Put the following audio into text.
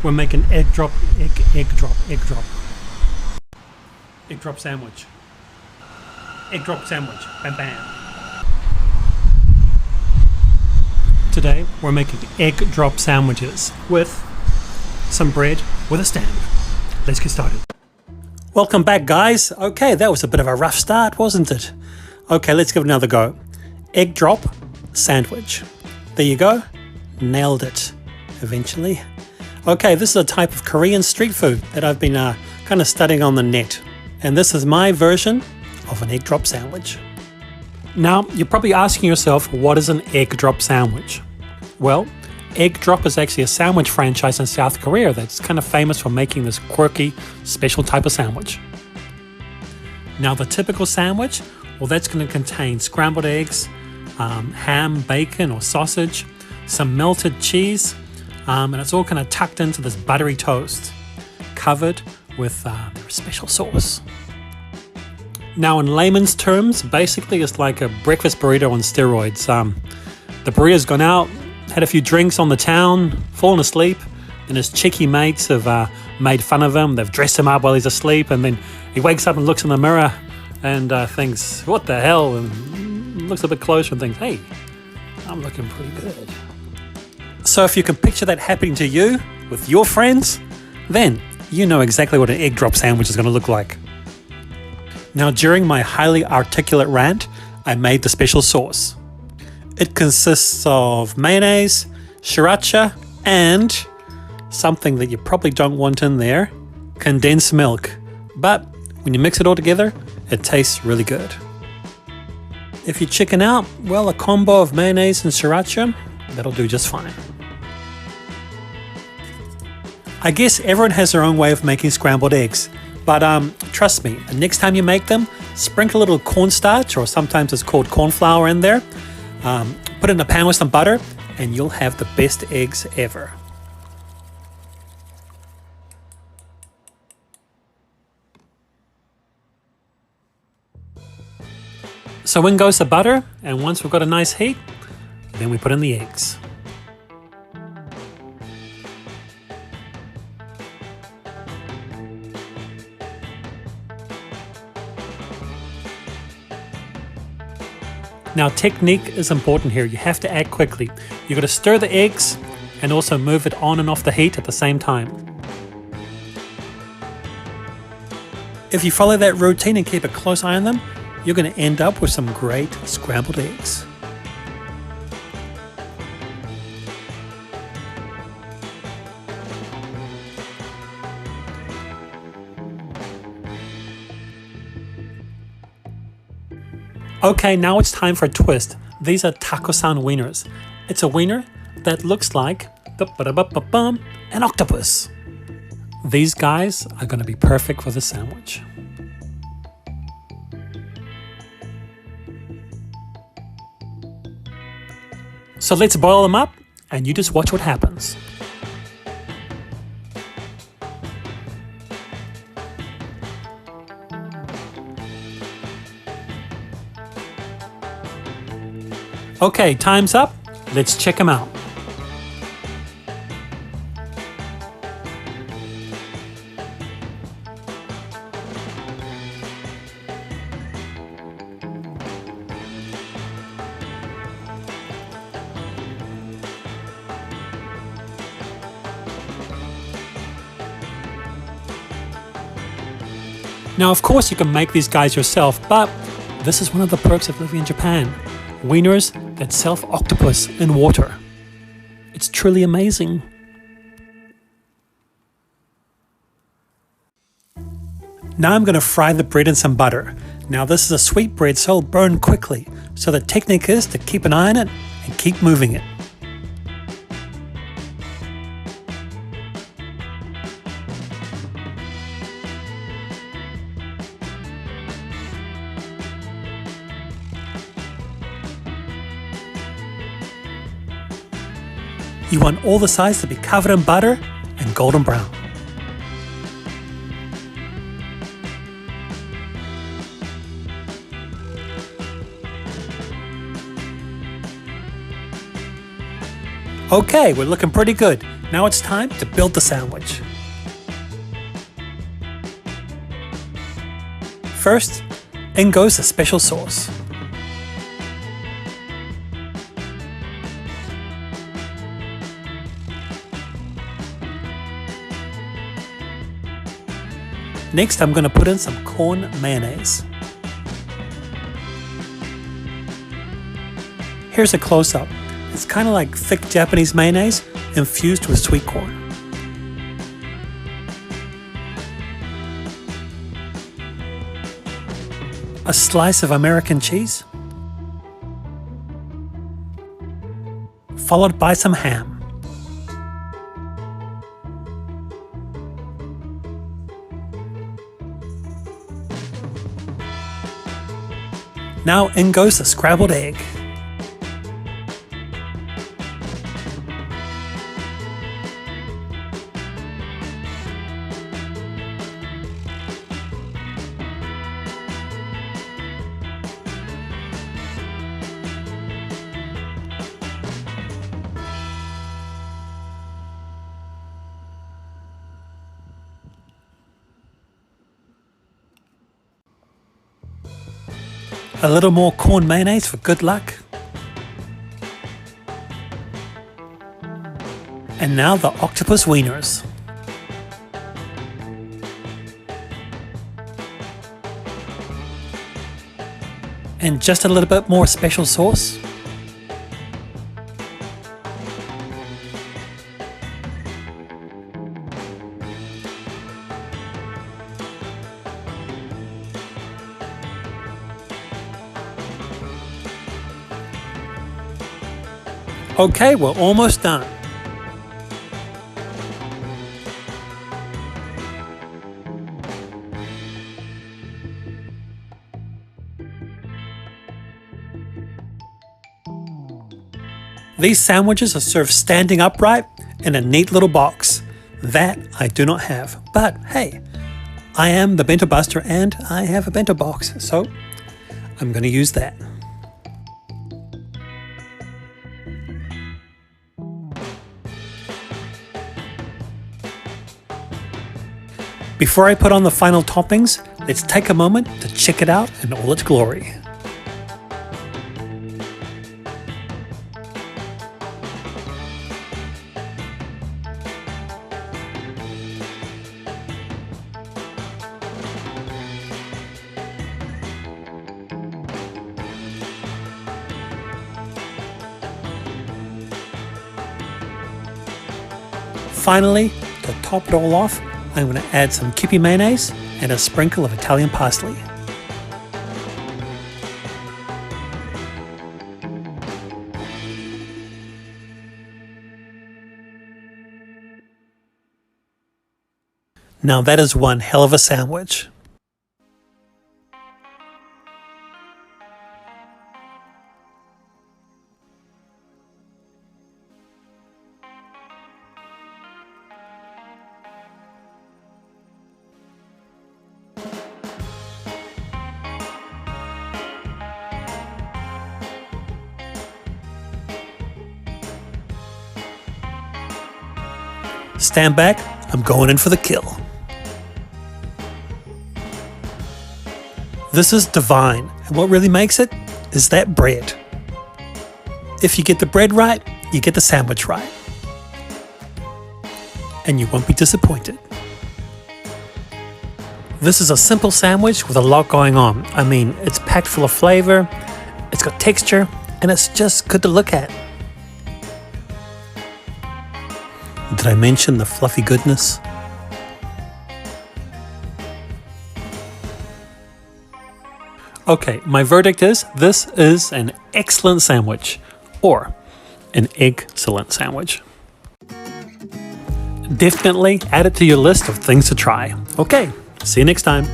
we're making egg drop sandwich. Egg drop sandwich. Bam bam. Today we're making egg drop sandwiches with some bread with a stand. Let's get started. Welcome back, guys. Okay, that was a bit of a rough start, wasn't it? Okay, let's give it another go. Egg drop sandwich. There you go. Nailed it eventually. Okay, this is a type of Korean street food that I've been kind of studying on the net. And this is my version of an egg drop sandwich. Now, you're probably asking yourself, what is an egg drop sandwich? Well, Egg Drop is actually a sandwich franchise in South Korea that's kind of famous for making this quirky, special type of sandwich. Now, the typical sandwich, well, that's going to contain scrambled eggs, ham, bacon or sausage, some melted cheese, and it's all kind of tucked into this buttery toast, covered with their special sauce. Now, in layman's terms, basically it's like a breakfast burrito on steroids. The burrito's gone out, had a few drinks on the town, fallen asleep, and his cheeky mates have made fun of him. They've dressed him up while he's asleep, and then he wakes up and looks in the mirror and thinks, what the hell? And looks a bit closer and thinks, hey, I'm looking pretty good. So if you can picture that happening to you with your friends, then you know exactly what an egg drop sandwich is going to look like. Now, during my highly articulate rant, I made the special sauce. It consists of mayonnaise, sriracha, and something that you probably don't want in there, condensed milk. But when you mix it all together, it tastes really good. If you chicken out, well, a combo of mayonnaise and sriracha, that'll do just fine. I guess everyone has their own way of making scrambled eggs, but trust me, the next time you make them, sprinkle a little cornstarch, or sometimes it's called corn flour, in there. Put it in a pan with some butter, and you'll have the best eggs ever. So in goes the butter, and once we've got a nice heat, then we put in the eggs. Now, technique is important here. You have to act quickly. You've got to stir the eggs and also move it on and off the heat at the same time. If you follow that routine and keep a close eye on them, you're going to end up with some great scrambled eggs. Okay, now it's time for a twist. These are taco-san wieners. It's a wiener that looks like an octopus. These guys are going to be perfect for the sandwich. So let's boil them up, and you just watch what happens. Okay, time's up. Let's check them out. Now, of course, you can make these guys yourself, but this is one of the perks of living in Japan. Wieners that self-octopus in water. It's truly amazing. Now I'm going to fry the bread in some butter. Now this is a sweet bread, so it'll burn quickly. So the technique is to keep an eye on it and keep moving it. You want all the sides to be covered in butter and golden brown. Okay, we're looking pretty good. Now it's time to build the sandwich. First, in goes the special sauce. Next, I'm going to put in some corn mayonnaise. Here's a close-up. It's kind of like thick Japanese mayonnaise infused with sweet corn. A slice of American cheese, followed by some ham. Now in goes the scrambled egg. A little more corn mayonnaise for good luck. And now the octopus wieners. And just a little bit more special sauce. Okay, we're almost done. These sandwiches are served standing upright in a neat little box. That I do not have, but hey, I am the bento buster and I have a bento box, so I'm going to use that. Before I put on the final toppings, let's take a moment to check it out in all its glory. Finally, to top it all off, I'm going to add some kippy mayonnaise and a sprinkle of Italian parsley. Now that is one hell of a sandwich. Stand back, I'm going in for the kill. This is divine, and what really makes it is that bread. If you get the bread right, you get the sandwich right. And you won't be disappointed. This is a simple sandwich with a lot going on. I mean, it's packed full of flavor, it's got texture, and it's just good to look at. Did I mention the fluffy goodness? Okay, my verdict is this is an excellent sandwich, or an egg-cellent sandwich. Definitely add it to your list of things to try. Okay, see you next time.